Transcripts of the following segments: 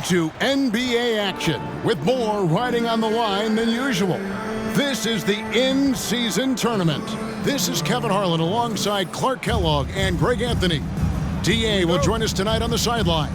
into NBA action with more riding on the line than usual. This is the in-season tournament. This is Kevin Harlan alongside Clark Kellogg and Greg Anthony. DA will join us tonight on the sideline.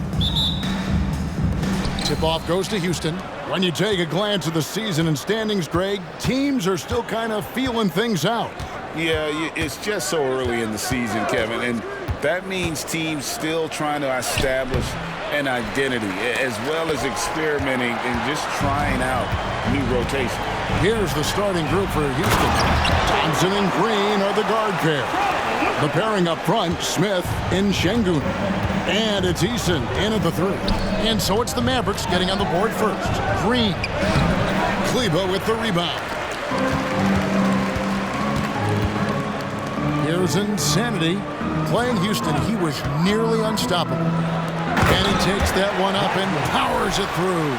Tip-off goes to Houston. When you take a glance at the season and standings, Greg, teams are still kind of feeling things out. Yeah, it's just so early in the season, Kevin, and that means teams still trying to establish an identity as well as experimenting and just trying out new rotation. Here's the starting group for Houston. Thompson and Green are the guard pair. The pairing up front, Smith and Şengün. And it's Eason in at the 3. And so it's the Mavericks getting on the board first. Green. Kleber with the rebound. Here's Insanity. Playing Houston, he was nearly unstoppable. And he takes that one up and powers it through.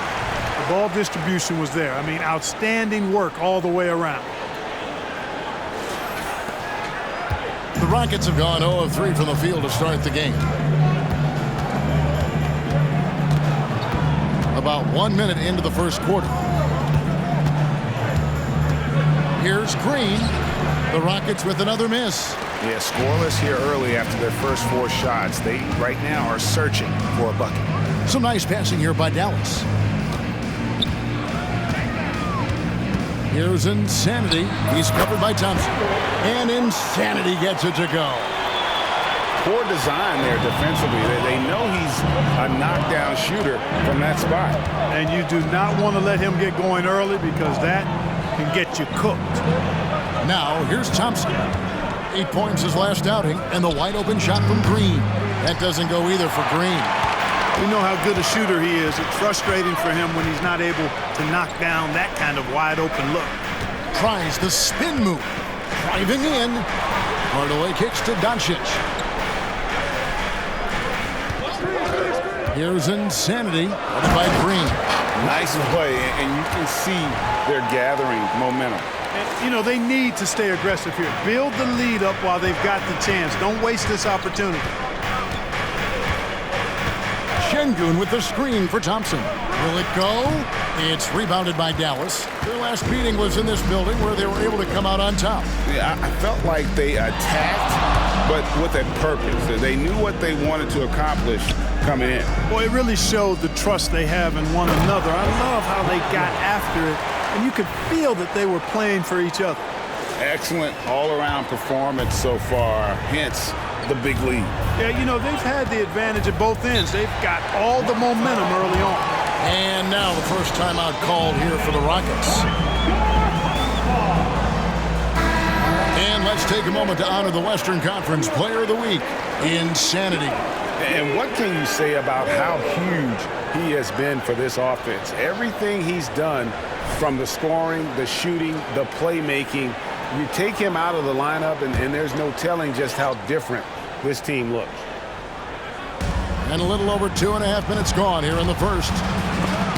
The ball distribution was there. I mean, outstanding work all the way around. The Rockets have gone 0 of 3 from the field to start the game. About 1 minute into the first quarter. Here's Green. The Rockets with another miss. Yeah, scoreless here early after their first 4 shots. They right now are searching for a bucket. Some nice passing here by Dallas. Here's Insanity. He's covered by Thompson. And Insanity gets it to go. Poor design there defensively. They know he's a knockdown shooter from that spot. And you do not want to let him get going early because that can get you cooked. Now, here's Thompson. 8 points his last outing, and the wide-open shot from Green. That doesn't go either for Green. We know how good a shooter he is. It's frustrating for him when he's not able to knock down that kind of wide-open look. Tries the spin move. Driving in. Hardaway kicks to Doncic. Here's Insanity. That's by Green. Nice play, and you can see they're gathering momentum. And, you know, they need to stay aggressive here. Build the lead up while they've got the chance. Don't waste this opportunity. Şengün with the screen for Thompson. Will it go? It's rebounded by Dallas. Their last meeting was in this building where they were able to come out on top. Yeah, I felt like they attacked, but with a purpose. They knew what they wanted to accomplish coming in. Boy, it really showed the trust they have in one another. I love how they got after it, and you could feel that they were playing for each other. Excellent all-around performance so far, hence the big lead. Yeah, you know, they've had the advantage at both ends. They've got all the momentum early on. And now the first timeout called here for the Rockets. And let's take a moment to honor the Western Conference Player of the Week, Insanity. And what can you say about how huge he has been for this offense? Everything he's done, from the scoring, the shooting, the playmaking, you take him out of the lineup, and there's no telling just how different this team looks. And a little over 2.5 minutes gone here in the first.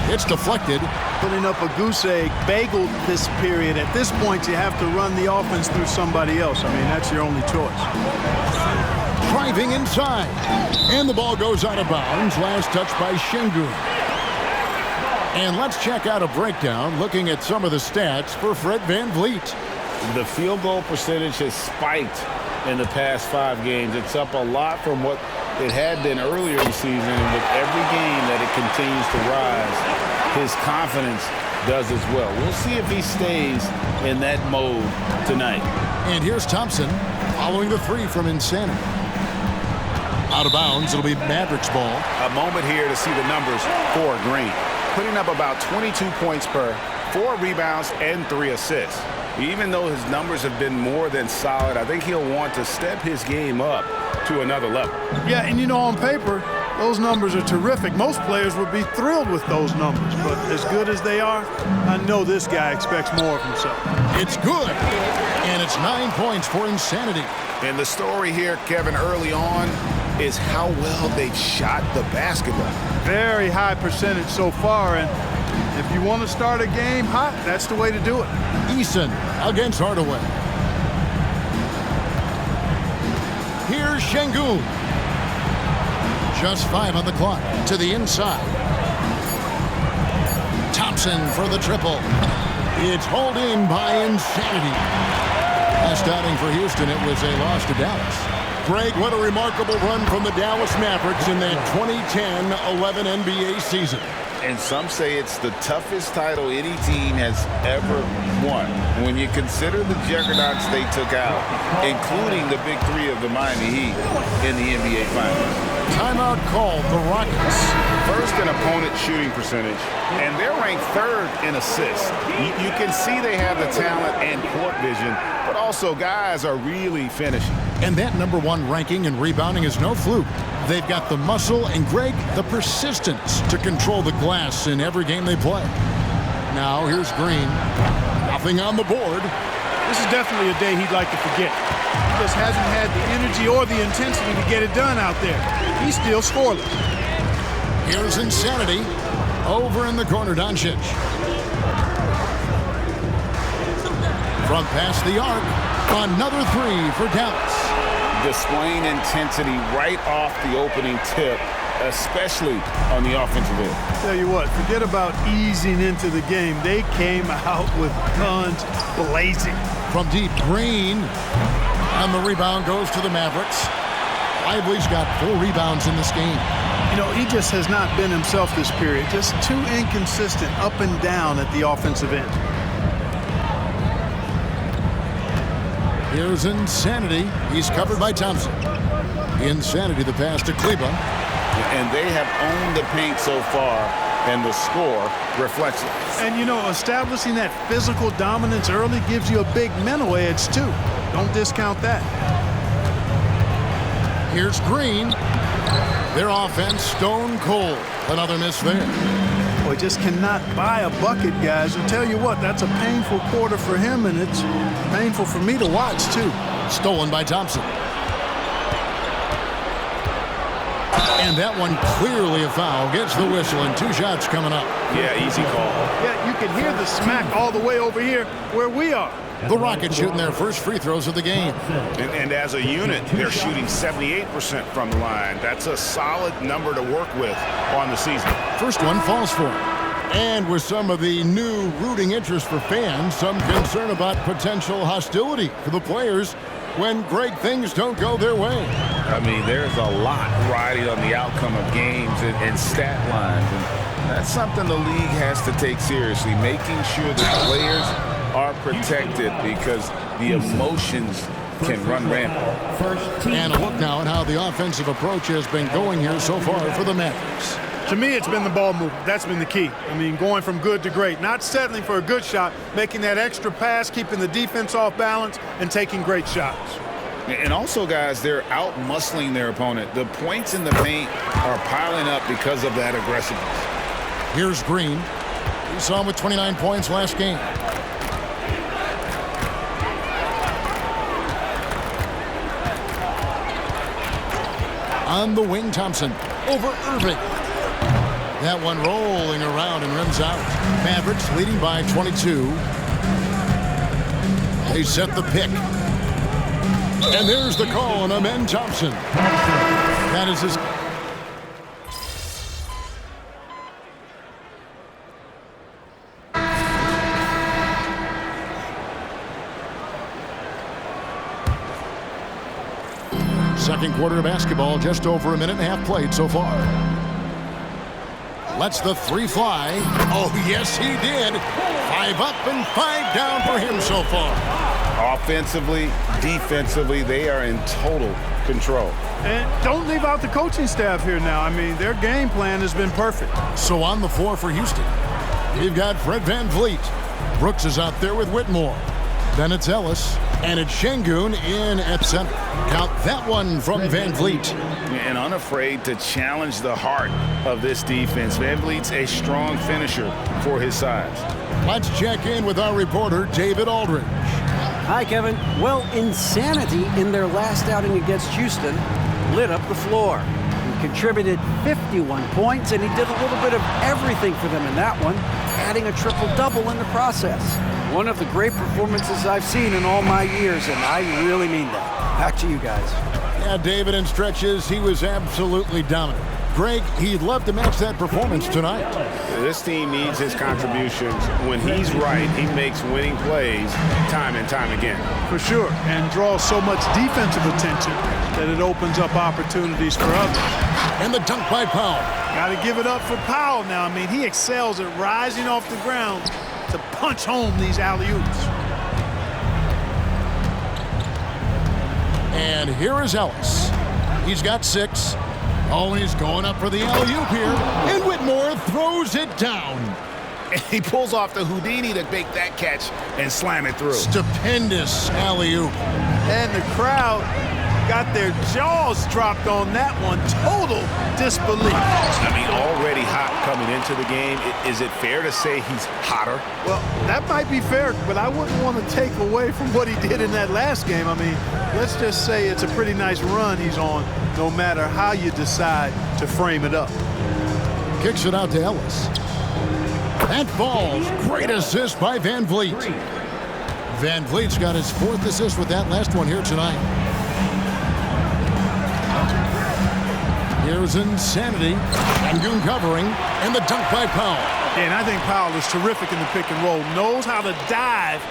It's deflected. Putting up a goose egg, bageled this period. At this point, you have to run the offense through somebody else. I mean, that's your only choice. Driving inside. And the ball goes out of bounds. Last touch by Şengün. And let's check out a breakdown looking at some of the stats for Fred VanVleet. The field goal percentage has spiked in the past 5 games. It's up a lot from what it had been earlier in the season, and with every game that it continues to rise, his confidence does as well. We'll see if he stays in that mode tonight. And here's Thompson following the 3 from Insanity. Out of bounds, it'll be Mavericks ball. A moment here to see the numbers for Green. Putting up about 22 points per, 4 rebounds, and 3 assists. Even though his numbers have been more than solid, I think he'll want to step his game up to another level. Yeah, and you know, on paper, those numbers are terrific. Most players would be thrilled with those numbers, but as good as they are, I know this guy expects more of himself. It's good, and it's 9 points for Insanity. And the story here, Kevin, early on, is how well they've shot the basketball. Very high percentage so far, and if you want to start a game hot, that's the way to do it. Eason against Hardaway. Here's Şengün. Just 5 on the clock to the inside. Thompson for the triple. It's hauled in by Insanity. Last outing for Houston, it was a loss to Dallas. Greg, what a remarkable run from the Dallas Mavericks in that 2010-11 NBA season. And some say it's the toughest title any team has ever won. When you consider the juggernauts they took out, including the big three of the Miami Heat in the NBA Finals. Timeout called the Rockets. First in opponent shooting percentage, and they're ranked third in assists. You can see they have the talent and court vision, but also guys are really finishing. And that #1 ranking in rebounding is no fluke. They've got the muscle and, Greg, the persistence to control the glass in every game they play. Now here's Green. Nothing on the board. This is definitely a day he'd like to forget. He just hasn't had the energy or the intensity to get it done out there. He's still scoreless. Here's Insanity. Over in the corner, Doncic. From past the arc. Another three for Dallas. Displaying intensity right off the opening tip, especially on the offensive end. Tell you what, forget about easing into the game. They came out with guns blazing. From deep, Green. And the rebound goes to the Mavericks. Lively's got 4 rebounds in this game. You know, he just has not been himself this period. Just too inconsistent up and down at the offensive end. Here's Insanity. He's covered by Thompson. Insanity, the pass to Kleber. And they have owned the paint so far, and the score reflects it. And, you know, establishing that physical dominance early gives you a big mental edge, too. Don't discount that. Here's Green. Their offense stone cold. Another miss there. Boy, just cannot buy a bucket, guys. And tell you what, that's a painful quarter for him, and it's painful for me to watch, too. Stolen by Thompson. And that one clearly a foul. Gets the whistle, and 2 shots coming up. Yeah, easy call. Yeah, you can hear the smack all the way over here where we are. The Rockets shooting their first free throws of the game. And as a unit, they're shooting 78% from the line. That's a solid number to work with on the season. First one falls for him. And with some of the new rooting interest for fans, some concern about potential hostility for the players when great things don't go their way. I mean, there's a lot riding on the outcome of games and stat lines. And that's something the league has to take seriously, making sure that players are protected because the emotions can run rampant. And a look now at how the offensive approach has been going here so far for the Mavericks. To me, it's been the ball movement. That's been the key. I mean, going from good to great. Not settling for a good shot, making that extra pass, keeping the defense off balance, and taking great shots. And also, guys, they're out-muscling their opponent. The points in the paint are piling up because of that aggressiveness. Here's Green. We saw him with 29 points last game. On the wing, Thompson. Over Irving. That one rolling around and rims out. Mavericks leading by 22. They set the pick. And there's the call on Amen Thompson. That is his... Second quarter of basketball, just over a minute and a half played so far. Lets the 3 fly. Oh, yes, he did. 5 up and 5 down for him so far. Offensively, defensively, they are in total control. And don't leave out the coaching staff here now. I mean, their game plan has been perfect. So on the floor for Houston, we've got Fred VanVleet. Brooks is out there with Whitmore. Then it's Ellis, and it's Şengün in at center. Count that one from VanVleet. And unafraid to challenge the heart of this defense. VanVleet's a strong finisher for his size. Let's check in with our reporter, David Aldridge. Hi, Kevin. Well, Insanity in their last outing against Houston lit up the floor. He contributed 51 points, and he did a little bit of everything for them in that one, adding a triple-double in the process. One of the great performances I've seen in all my years, and I really mean that. Back to you guys. Yeah, David, in stretches, he was absolutely dominant. Greg, he'd love to match that performance tonight. This team needs his contributions. When he's right, he makes winning plays time and time again. For sure, and draws so much defensive attention that it opens up opportunities for others. And the dunk by Powell. Got to give it up for Powell now. I mean, he excels at rising off the ground to punch home these alley-oops. And here is Ellis. He's got 6. Oh, he's going up for the alley-oop here. And Whitmore throws it down. And he pulls off the Houdini to make that catch and slam it through. Stupendous alley-oop. And the crowd got their jaws dropped on that one. Total disbelief. I mean, already hot coming into the game. Is it fair to say he's hotter? Well, that might be fair, but I wouldn't want to take away from what he did in that last game. I mean, let's just say it's a pretty nice run he's on, no matter how you decide to frame it up. Kicks it out to Ellis. That falls. Great assist by Van Vliet. Van Vliet's got his 4th assist with that last one here tonight. Here's Insanity. Sengun covering. And the dunk by Powell. And I think Powell is terrific in the pick and roll. Knows how to dive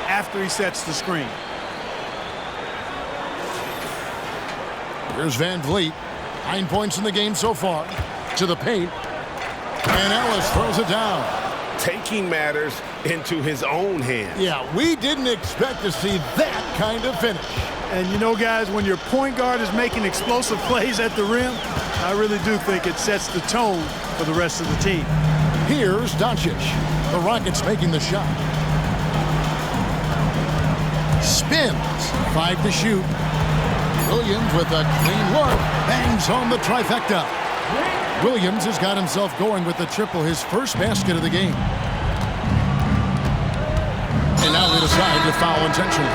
after he sets the screen. Here's Van Vliet. 9 points in the game so far. To the paint. And Ellis throws it down. Taking matters into his own hands. Yeah, we didn't expect to see that kind of finish. And you know, guys, when your point guard is making explosive plays at the rim, I really do think it sets the tone for the rest of the team. Here's Doncic. The Rockets making the shot. Spins. 5 to shoot. Williams with a clean look. Bangs home the trifecta. Williams has got himself going with the triple, his first basket of the game. And now they decide to foul intentionally.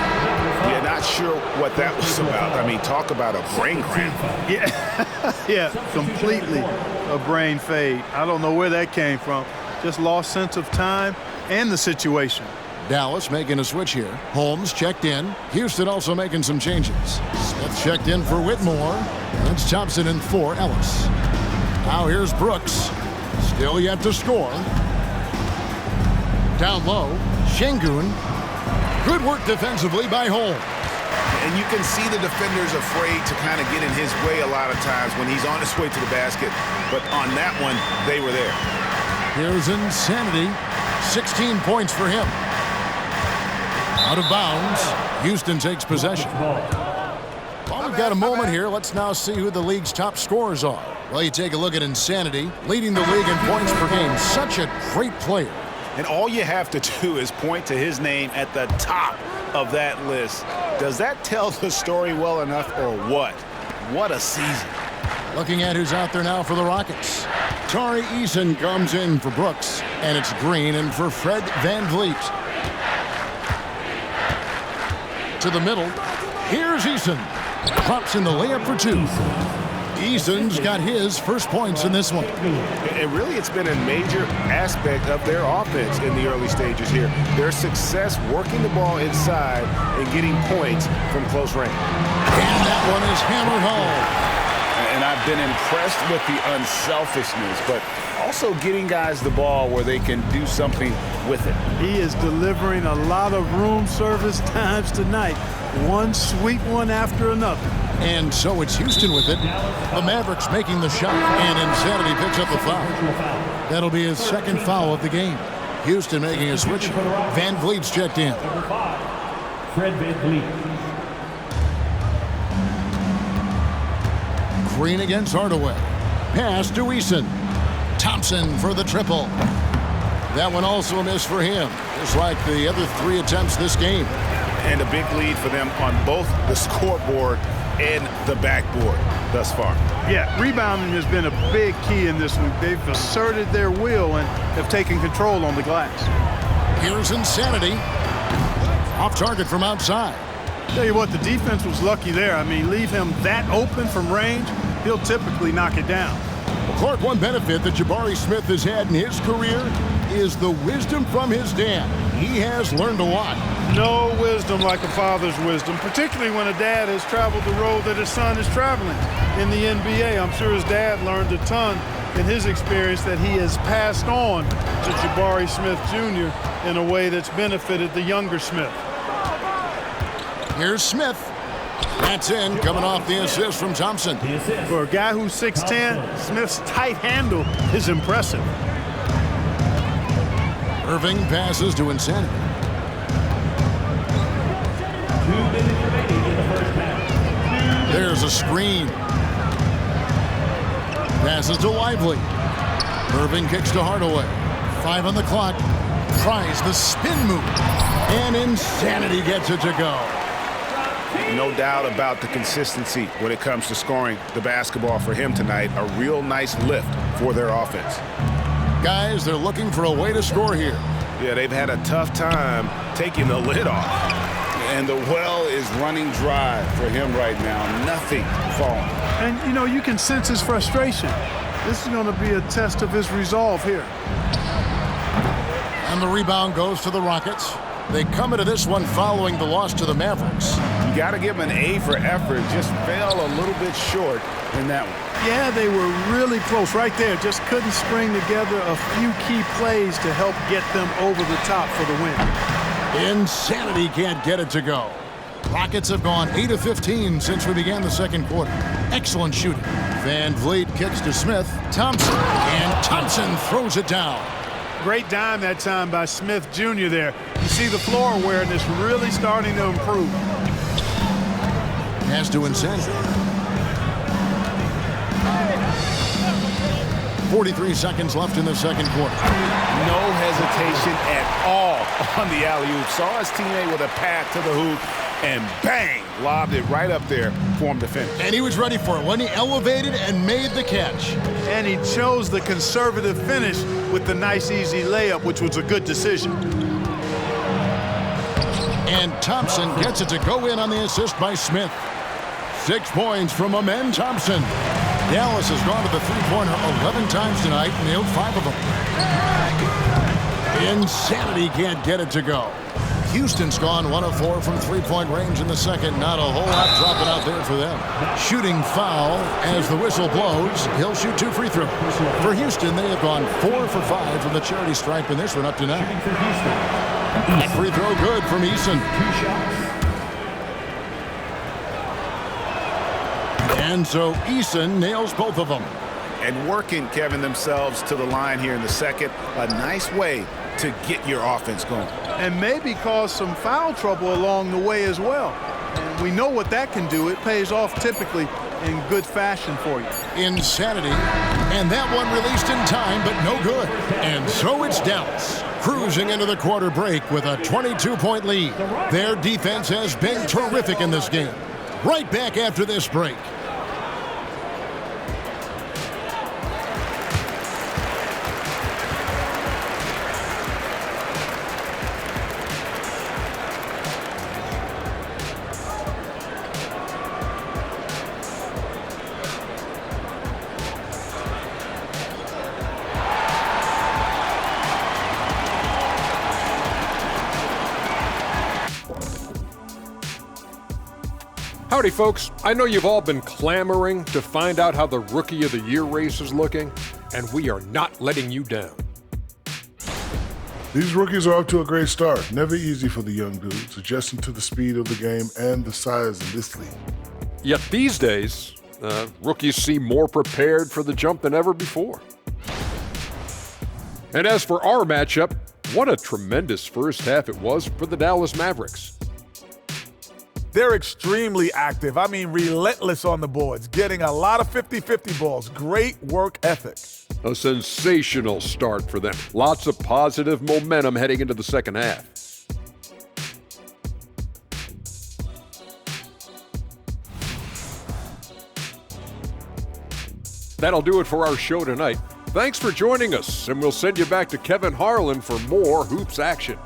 Yeah, not sure what that was about. I mean, talk about a brain cramp. Yeah, completely a brain fade. I don't know where that came from. Just lost sense of time and the situation. Dallas making a switch here. Holmes checked in. Houston also making some changes. Smith checked in for Whitmore. It's Thompson in for Ellis. Now here's Brooks. Still yet to score. Down low, Sengun. Good work defensively by Holmes. And you can see the defenders afraid to kind of get in his way a lot of times when he's on his way to the basket. But on that one, they were there. Here's Insanity. 16 points for him. Out of bounds. Houston takes possession. Well, we've got a moment here. Let's now see who the league's top scorers are. Well, you take a look at Insanity, leading the league in points per game. Such a great player. And all you have to do is point to his name at the top of that list. Does that tell the story well enough or what? What a season. Looking at who's out there now for the Rockets. Tari Eason comes in for Brooks, and it's Green in for Fred Van Vliet. To the middle. Here's Eason. Pops in the layup for 2. Eason's got his first points in this one. And really, it's been a major aspect of their offense in the early stages here. Their success working the ball inside and getting points from close range. And that one is hammered home. And I've been impressed with the unselfishness, but also getting guys the ball where they can do something with it. He is delivering a lot of room service times tonight. One sweet one after another. And so it's Houston with it. The Mavericks making the shot, and Insanity picks up the foul. That'll be his second foul of the game. Houston making a switch. Van Vliet's checked in. Fred Van Vliet. Green against Hardaway. Pass to Eason. Thompson for the triple. That one also a miss for him, just like the other 3 attempts this game. And a big lead for them on both the scoreboard and the backboard thus far. Yeah, rebounding has been a big key in this one. They've asserted their will and have taken control on the glass. Here's Insanity. Off target from outside. Tell you what, the defense was lucky there. I mean, leave him that open from range, he'll typically knock it down. Clark, one benefit that Jabari Smith has had in his career is the wisdom from his dad. He has learned a lot. No wisdom like a father's wisdom, particularly when a dad has traveled the road that his son is traveling in the NBA. I'm sure his dad learned a ton in his experience that he has passed on to Jabari Smith Jr. in a way that's benefited the younger Smith. Here's Smith. That's in, coming off the assist from Thompson. For a guy who's 6'10", Smith's tight handle is impressive. Irving passes to Insanity. 2 minutes remaining in the first half. There's a screen. Passes to Lively. Irving kicks to Hardaway. 5 on the clock. Tries the spin move. And Insanity gets it to go. No doubt about the consistency when it comes to scoring the basketball for him tonight. A real nice lift for their offense. Guys, they're looking for a way to score here. Yeah, they've had a tough time taking the lid off. And the well is running dry for him right now. Nothing falling. And, you know, you can sense his frustration. This is going to be a test of his resolve here. And the rebound goes to the Rockets. They come into this one following the loss to the Mavericks. You got to give him an A for effort. Just fell a little bit short in that one. Yeah, they were really close right there. Just couldn't string together a few key plays to help get them over the top for the win. Insanity can't get it to go. Rockets have gone 8 of 15 since we began the second quarter. Excellent shooting. Van Vliet kicks to Smith. Thompson. And Thompson throws it down. Great dime that time by Smith Jr. there. You see the floor awareness really starting to improve. Has to Insanity. 43 seconds left in the second quarter. No hesitation at all on the alley-oop. Saw his teammate with a path to the hoop, and bang, lobbed it right up there for him to finish. And he was ready for it when he elevated and made the catch. And he chose the conservative finish with the nice, easy layup, which was a good decision. And Thompson gets it to go in on the assist by Smith. 6 points from Amen Thompson. Dallas has gone to the three-pointer 11 times tonight, nailed 5 of them. Insanity can't get it to go. Houston's gone 1 of 4 from three-point range in the second. Not a whole lot dropping out there for them. Shooting foul as the whistle blows. He'll shoot 2 free throws. For Houston, they have gone 4 for 5 from the charity stripe in this one up to now. Shooting for Houston. Free throw good from Eason. 2 shots. And so Eason nails both of them. And working, Kevin, themselves to the line here in the second. A nice way to get your offense going. And maybe cause some foul trouble along the way as well. And we know what that can do. It pays off typically in good fashion for you. Insanity. And that one released in time, but no good. And so it's Dallas, cruising into the quarter break with a 22-point lead. Their defense has been terrific in this game. Right back after this break. Howdy, folks. I know you've all been clamoring to find out how the Rookie of the Year race is looking, and we are not letting you down. These rookies are off to a great start. Never easy for the young dudes, adjusting to the speed of the game and the size of this league. Yet these days, rookies seem more prepared for the jump than ever before. And as for our matchup, what a tremendous first half it was for the Dallas Mavericks. They're extremely active. I mean, relentless on the boards, getting a lot of 50-50 balls. Great work ethic. A sensational start for them. Lots of positive momentum heading into the second half. That'll do it for our show tonight. Thanks for joining us, and we'll send you back to Kevin Harlan for more hoops action.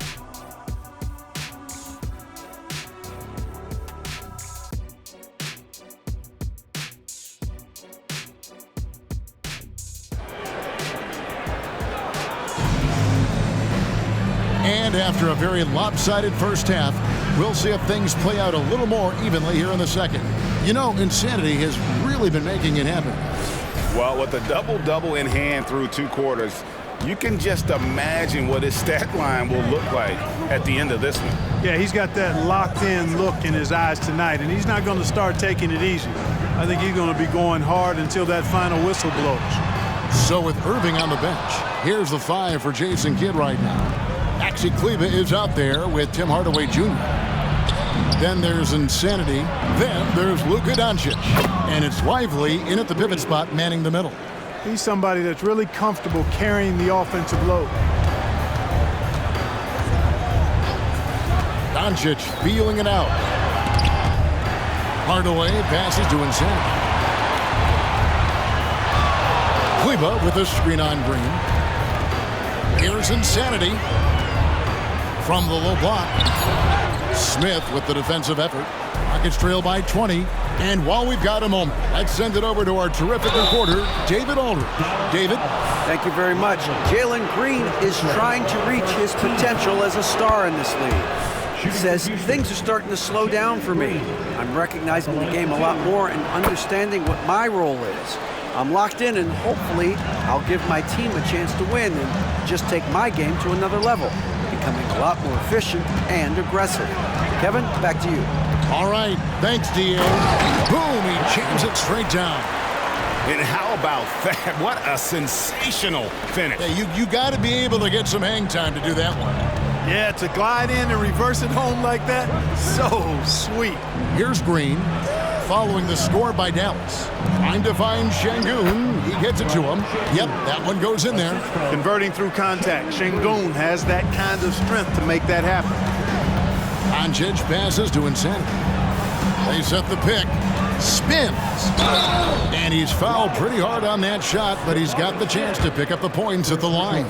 And after a very lopsided first half, we'll see if things play out a little more evenly here in the second. You know, Insanity has really been making it happen. Well, with a double-double in hand through 2 quarters, you can just imagine what his stat line will look like at the end of this one. Yeah, he's got that locked-in look in his eyes tonight, and he's not going to start taking it easy. I think he's going to be going hard until that final whistle blows. So with Irving on the bench, here's the 5 for Jason Kidd right now. Maxi Kleber is out there with Tim Hardaway Jr. Then there's Insanity. Then there's Luka Doncic. And it's Lively in at the pivot spot, manning the middle. He's somebody that's really comfortable carrying the offensive load. Doncic feeling it out. Hardaway passes to Insanity. Kleber with a screen on Green. Here's Insanity from the low block. Smith with the defensive effort. Rockets trail by 20. And while we've got a moment, let's send it over to our terrific reporter, David Aldridge. David? Thank you very much. Jalen Green is trying to reach his potential as a star in this league. He says things are starting to slow down for me. I'm recognizing the game a lot more and understanding what my role is. I'm locked in, and hopefully I'll give my team a chance to win and just take my game to another level, becoming a lot more efficient and aggressive. Kevin, back to you. All right, thanks, D.A. Boom, he jams it straight down. And how about that? What a sensational finish. Yeah, you got to be able to get some hang time to do that one. Yeah, to glide in and reverse it home like that, so sweet. Here's Green, following the score by Dallas. Trying to find Şengün. He gets it to him. Yep, that one goes in there. Converting through contact. Şengün has that kind of strength to make that happen. Doncic passes to Insanity. They set the pick. Spins. And he's fouled pretty hard on that shot, but he's got the chance to pick up the points at the line.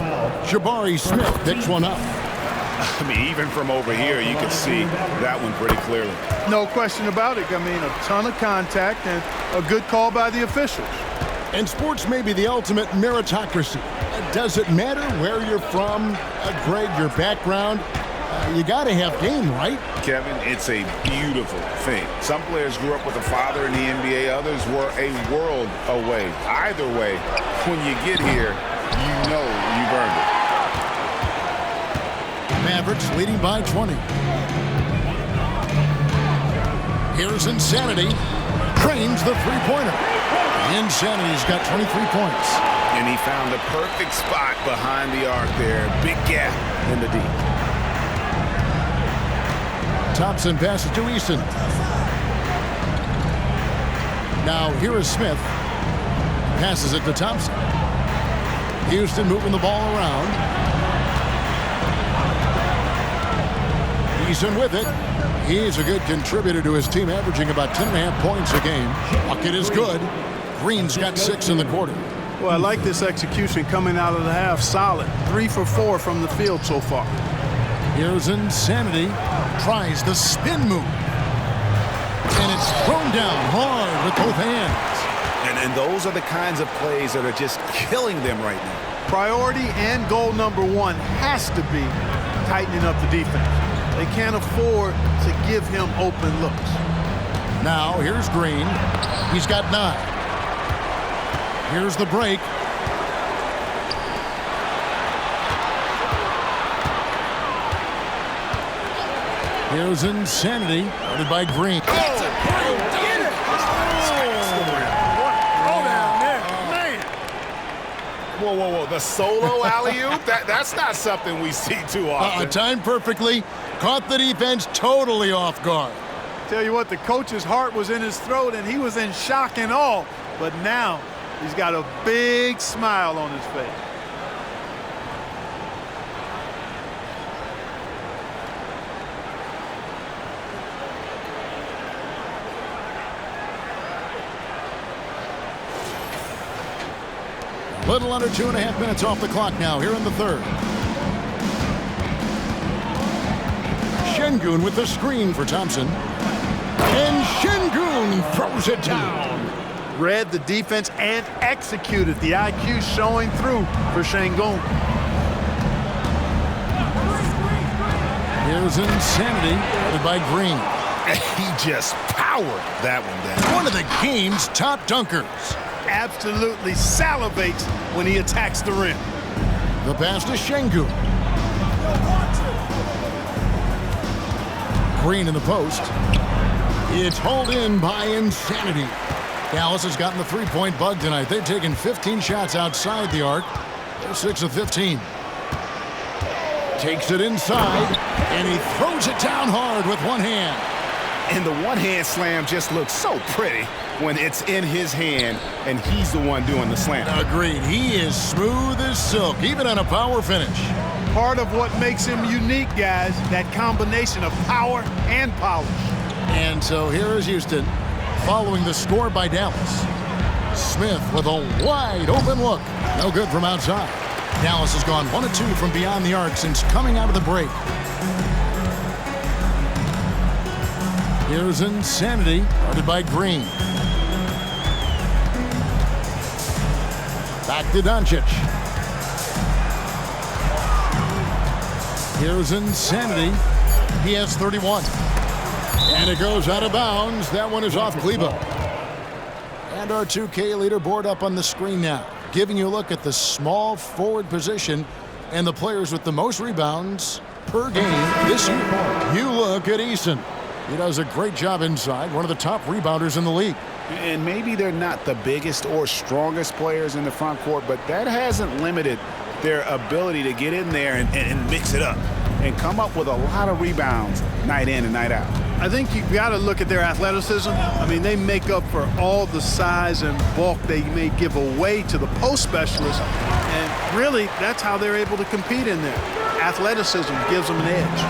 Jabari Smith picks one up. I mean, even from over here, you can see that one pretty clearly. No question about it. I mean, a ton of contact and a good call by the officials. And sports may be the ultimate meritocracy. Does it matter where you're from, Greg, your background? You got to have game, right? Kevin, it's a beautiful thing. Some players grew up with a father in the NBA. Others were a world away. Either way, when you get here, you know you've earned it. Mavericks leading by 20. Here's Insanity. Trains the three-pointer. Insanity's got 23 points. And he found the perfect spot behind the arc there. Big gap in the D. Thompson passes to Easton. Now here is Smith. Passes it to Thompson. Houston moving the ball around. Easton with it. He's a good contributor to his team, averaging about 10.5 points a game. Bucket is good. Green's got 6 in the quarter. Well, I like this execution coming out of the half. Solid. 3 for 4 from the field so far. Here's Insanity. Tries the spin move. And it's thrown down hard with both hands. And those are the kinds of plays that are just killing them right now. Priority and goal number 1 has to be tightening up the defense. They can't afford to give him open looks. Now, here's Green. He's got 9. Here's the break. Here's Insanity, guarded by Green. Whoa. The solo alley-oop? That's not something we see too often. Timed perfectly. Caught the defense totally off guard. Tell you what, the coach's heart was in his throat, and he was in shock and awe. But now he's got a big smile on his face. Little under 2.5 minutes off the clock now here in the third. Şengün with the screen for Thompson. And Şengün throws it down. Read the defense and executed. The IQ showing through for Şengün. Here's Insanity by Green. He just powered that one down. One of the game's top dunkers. Absolutely salivates when he attacks the rim. The pass to Şengün. Green in the post. It's hauled in by Insanity. Dallas has gotten the three-point bug tonight. They've taken 15 shots outside the arc. They're 6 of 15. Takes it inside, and he throws it down hard with one hand. And the one-hand slam just looks so pretty when it's in his hand and he's the one doing the slam. Agreed. He is smooth as silk, even on a power finish. Part of what makes him unique, guys, that combination of power and polish. And so here is Houston following the score by Dallas. Smith with a wide open look. No good from outside. Dallas has gone 1 of 2 from beyond the arc since coming out of the break. Here's Insanity, guarded by Green. Back to Doncic. Here's Insanity. He has 31. And it goes out of bounds. That one is off Kleber. And our 2K leaderboard up on the screen now, giving you a look at the small forward position and the players with the most rebounds per game this year. You look at Eason. He does a great job inside, one of the top rebounders in the league. And maybe they're not the biggest or strongest players in the front court, but that hasn't limited their ability to get in there and mix it up and come up with a lot of rebounds night in and night out. I think you've got to look at their athleticism. I mean, they make up for all the size and bulk they may give away to the post specialists. And really, that's how they're able to compete in there. Athleticism gives them an edge.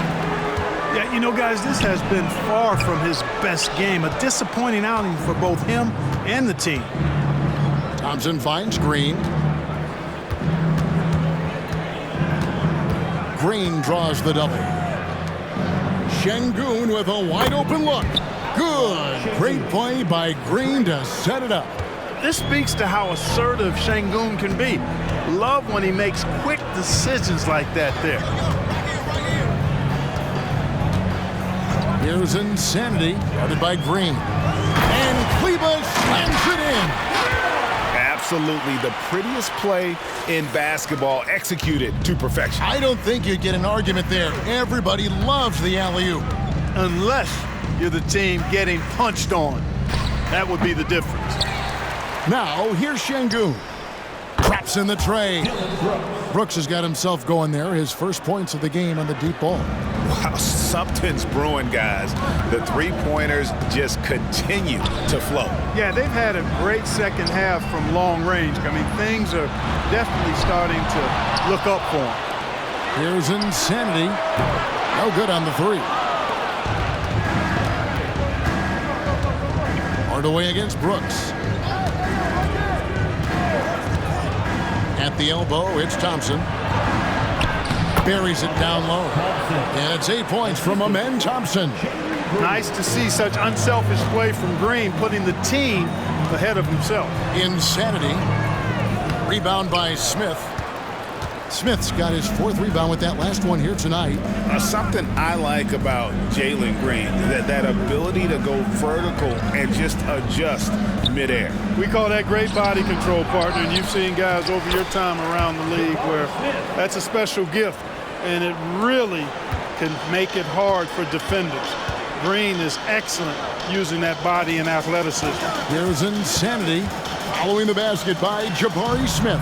Yeah, you know, guys, this has been far from his best game. A disappointing outing for both him and the team. Thompson finds Green. Green draws the double. Şengün with a wide open look. Good. Great play by Green to set it up. This speaks to how assertive Şengün can be. Love when he makes quick decisions like that there. Here's Insanity, guarded by Green. And Kleber slams it in. Absolutely the prettiest play in basketball, executed to perfection. I don't think you'd get an argument there. Everybody loves the alley-oop. Unless you're the team getting punched on. That would be the difference. Now, here's Şengün. Traps in the tray. Brooks has got himself going there. His first points of the game on the deep ball. Wow, something's brewing, guys. The three-pointers just continue to flow. Yeah, they've had a great second half from long range. I mean, things are definitely starting to look up for them. Here's Insanity. No good on the three. Hardaway against Brooks. At the elbow, it's Thompson. Buries it down low. And it's 8 points from Amen Thompson. Nice to see such unselfish play from Green, putting the team ahead of himself. Insanity. Rebound by Smith. Smith's got his 4th rebound with that last one here tonight. Something I like about Jalen Green, that ability to go vertical and just adjust midair. We call that great body control, partner, and you've seen guys over your time around the league where that's a special gift, and it really can make it hard for defenders. Green is excellent using that body and athleticism. Here's Insanity following the basket by Jabari Smith.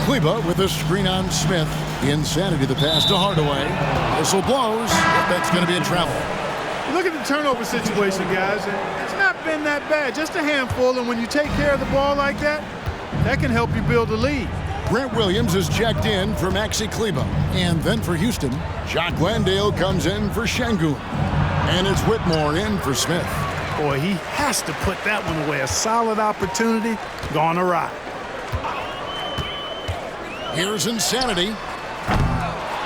Kleber with a screen on Smith. Insanity, the pass to Hardaway. Whistle blows. That's going to be a travel. Look at the turnover situation, guys. It's not been that bad, just a handful, and when you take care of the ball like that, that can help you build a lead. Grant Williams is checked in for Maxi Kleber. And then for Houston, Jock Landale comes in for Şengün. And it's Whitmore in for Smith. Boy, he has to put that one away. A solid opportunity gone awry. Here's Insanity.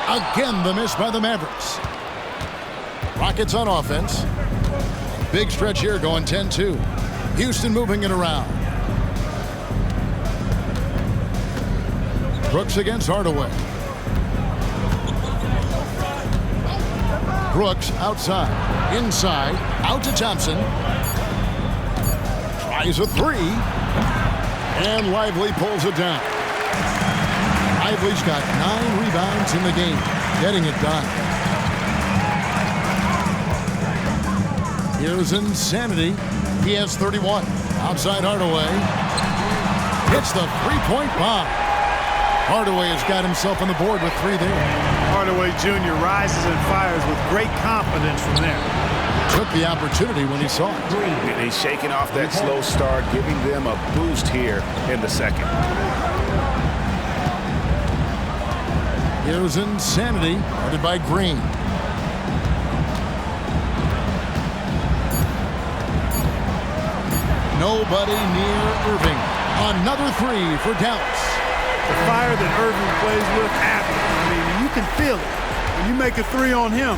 Again, the miss by the Mavericks. Rockets on offense. Big stretch here going 10-2. Houston moving it around. Brooks against Hardaway. Brooks outside. Inside. Out to Thompson. Tries a three. And Lively pulls it down. Lively's got 9 rebounds in the game. Getting it done. Here's Insanity. He has 31. Outside Hardaway. Hits the three-point bomb. Hardaway has got himself on the board with 3 there. Hardaway Jr. rises and fires with great confidence from there. Took the opportunity when he saw it. And he's shaking off that slow start, giving them a boost here in the second. Here's Insanity, guarded by Green. Nobody near Irving. Another 3 for Dallas. The fire that Irving plays with, I mean, you can feel it. When you make a 3 on him,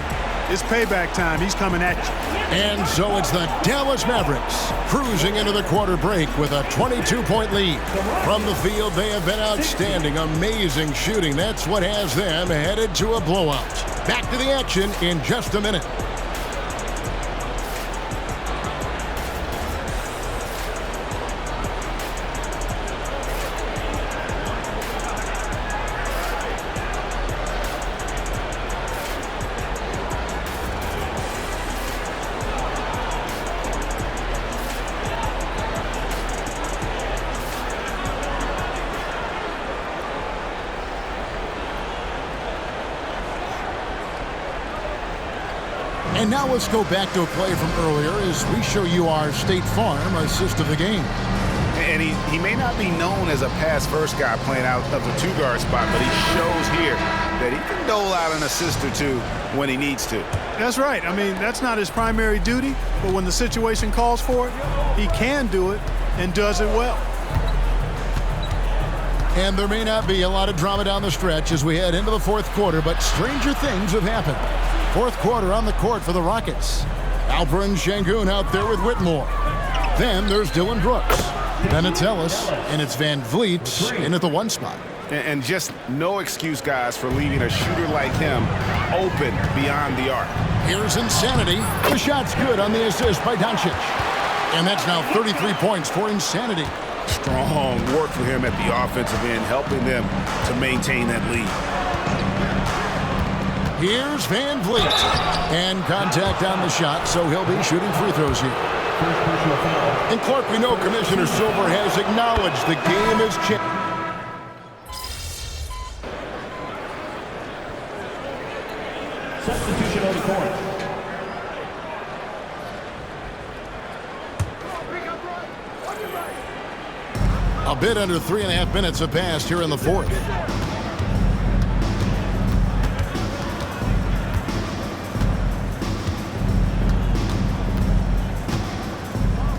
it's payback time. He's coming at you. And so it's the Dallas Mavericks cruising into the quarter break with a 22-point lead. From the field, they have been outstanding. Amazing shooting. That's what has them headed to a blowout. Back to the action in just a minute. And now let's go back to a play from earlier as we show you our State Farm assist of the game. And he may not be known as a pass-first guy playing out of the 2-guard spot, but he shows here that he can dole out an assist or 2 when he needs to. That's right. I mean, that's not his primary duty, but when the situation calls for it, he can do it and does it well. And there may not be a lot of drama down the stretch as we head into the 4th quarter, but stranger things have happened. 4th quarter on the court for the Rockets. Alperen Sengun out there with Whitmore. Then there's Dylan Brooks. Then it's Ellis, and it's Van Vliet in at the 1 spot. And just no excuse, guys, for leaving a shooter like him open beyond the arc. Here's Insanity. The shot's good on the assist by Doncic. And that's now 33 points for Insanity. Strong work for him at the offensive end, helping them to maintain that lead. Here's Van Vliet. And contact on the shot, so he'll be shooting free throws here. And Clark, we know Commissioner Silver has acknowledged the game has changed. Substitution on the court. A bit under 3.5 minutes have passed here in the 4th.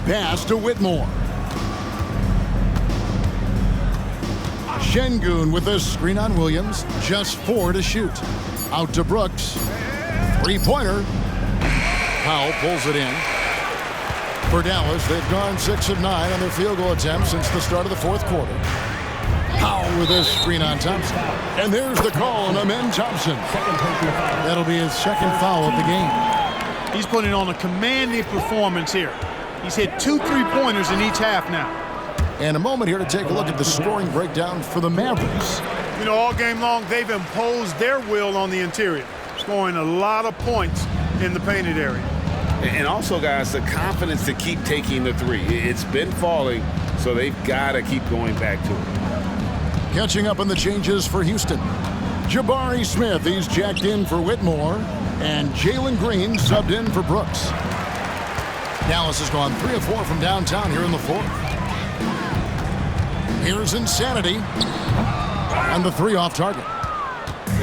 Pass to Whitmore. Sengun with a screen on Williams. Just 4 to shoot. Out to Brooks. 3-pointer. Powell pulls it in. For Dallas, they've gone 6 of 9 on their field goal attempts since the start of the 4th quarter. Powell with a screen on Thompson. And there's the call on Amen Thompson. That'll be his 2nd foul of the game. He's putting on a commanding performance here. He's hit 2 3-pointers in each half now. And a moment here to take a look at the scoring breakdown for the Mavericks. You know, all game long, they've imposed their will on the interior, scoring a lot of points in the painted area. And also, guys, the confidence to keep taking the 3. It's been falling, so they've got to keep going back to it. Catching up on the changes for Houston. Jabari Smith, he's jacked in for Whitmore, and Jalen Green subbed in for Brooks. Dallas has gone 3 of 4 from downtown here in the 4th. Here's Insanity. And the 3 off target.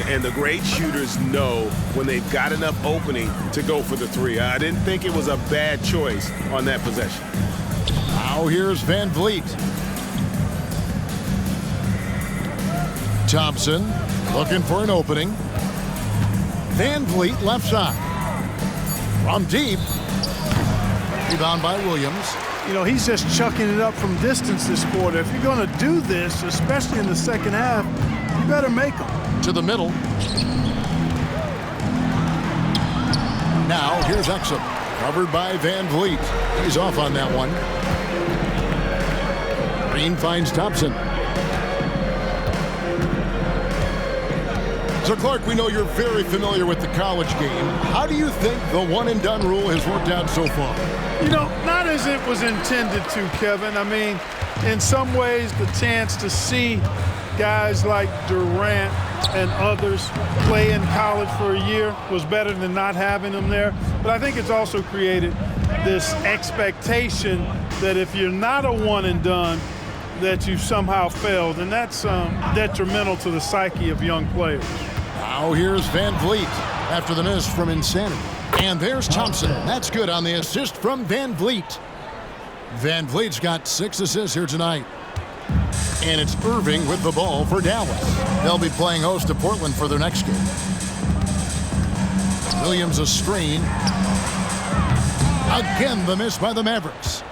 And the great shooters know when they've got enough opening to go for the 3. I didn't think it was a bad choice on that possession. Now here's Van Vliet. Thompson looking for an opening. Van Vliet left side. From deep. Rebound by Williams. You know, he's just chucking it up from distance this quarter. If you're going to do this, especially in the second half, you better make them. To the middle. Now here's Exum. Covered by Van Vliet. He's off on that one. Green finds Thompson. So, Clark, we know you're very familiar with the college game. How do you think the one-and-done rule has worked out so far? You know, not as it was intended to, Kevin. I mean, in some ways, the chance to see guys like Durant and others play in college for a year was better than not having them there. But I think it's also created this expectation that if you're not a one-and-done, that you've somehow failed, and that's detrimental to the psyche of young players. Now here's Van Vliet after the miss from Insanity. And there's Thompson. That's good on the assist from Van Vliet. Van Vliet's got 6 assists here tonight. And it's Irving with the ball for Dallas. They'll be playing host to Portland for their next game. Williams a screen. Again, the miss by the Mavericks.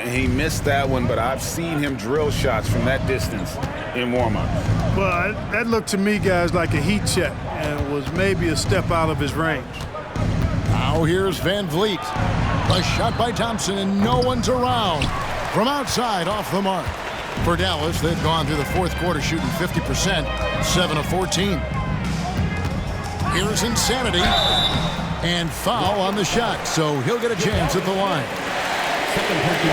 He missed that one, but I've seen him drill shots from that distance in warm-up. Well, that looked to me, guys, like a heat check, and was maybe a step out of his range. Now here's Van Vliet. A shot by Thompson, and no one's around. From outside, off the mark. For Dallas, they've gone through the fourth quarter shooting 50%, 7 of 14. Here's Insanity. And foul on the shot, so he'll get a chance at the line.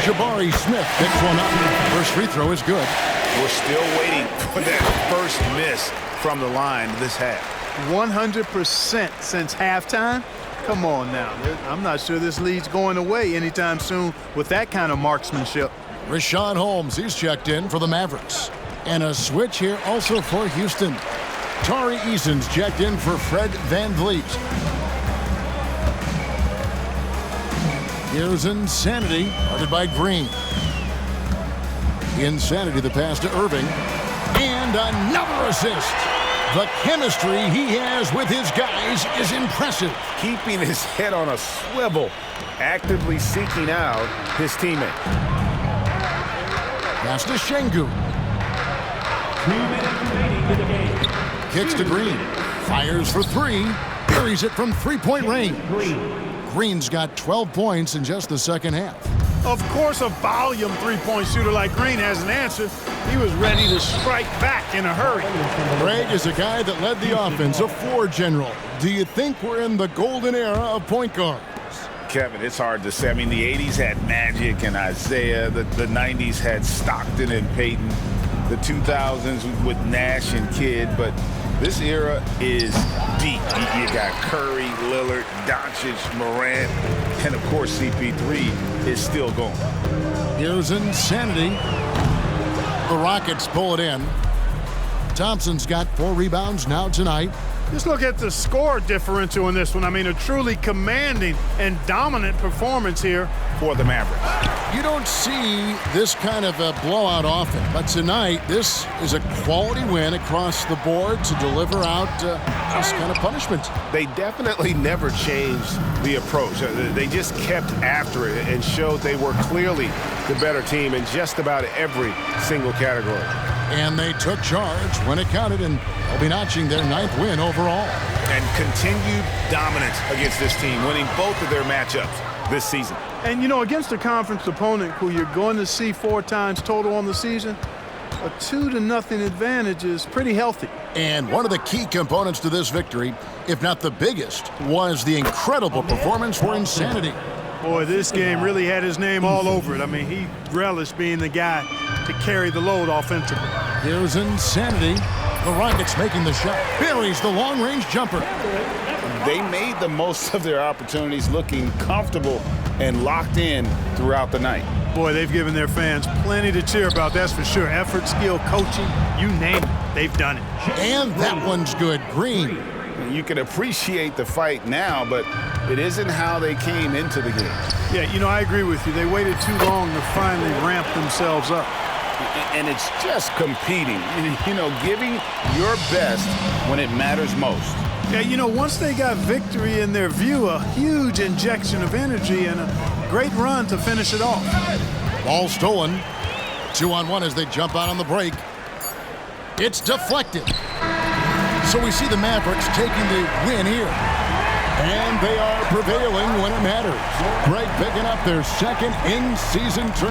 Jabari Smith picks one up. First free throw is good. We're still waiting for that first miss from the line this half. 100% since halftime? Come on now. I'm not sure this lead's going away anytime soon with that kind of marksmanship. Richaun Holmes, he's checked in for the Mavericks. And a switch here also for Houston. Tari Eason's checked in for Fred Van Vliet. Here's Insanity, guarded by Green. Insanity, the pass to Irving. And another assist. The chemistry he has with his guys is impressive. Keeping his head on a swivel, actively seeking out his teammate. Pass to Şengün. 2 minutes remaining in the game. Kicks to Green. Fires for 3. Buries it from three-point range. Green's got 12 points in just the second half. Of course, a volume three-point shooter like Green has an answer. He was ready to strike back in a hurry. Greg is a guy that led the offense, a floor general. Do you think we're in the golden era of point guards? Kevin, it's hard to say. I mean, the 80s had Magic and Isaiah. The 90s had Stockton and Payton. The 2000s with Nash and Kidd. But this era is deep. You got Curry, Lillard, Doncic, Morant, and of course CP3 is still going. Here's Insanity. The Rockets pull it in. Thompson's got 4 rebounds now tonight. Just look at the score differential in this one. I mean, a truly commanding and dominant performance here for the Mavericks. You don't see this kind of a blowout often, but tonight this is a quality win across the board to deliver out this kind of punishment. They definitely never changed the approach. They just kept after it and showed they were clearly the better team in just about every single category. And they took charge when it counted, and they'll be notching their 9th win overall. And continued dominance against this team, winning both of their matchups this season. And, you know, against a conference opponent who you're going to see 4 times total on the season, a 2-0 advantage is pretty healthy. And one of the key components to this victory, if not the biggest, was the incredible performance for Insanity. Boy, this game really had his name all over it. I mean, he relished being the guy to carry the load offensively. Here's Insanity. The Rockets making the shot. Buries the long-range jumper. They made the most of their opportunities, looking comfortable and locked in throughout the night. Boy, they've given their fans plenty to cheer about, that's for sure. Effort, skill, coaching, you name it, they've done it. And that one's good. Green. You can appreciate the fight now, but it isn't how they came into the game. Yeah, you know, I agree with you. They waited too long to finally ramp themselves up. And it's just competing, you know, giving your best when it matters most. Yeah, you know, once they got victory in their view, a huge injection of energy and a great run to finish it off. Ball stolen. 2-on-1 as they jump out on the break. It's deflected. So we see the Mavericks taking the win here. And they are prevailing when it matters. Greg picking up their second in-season tournament.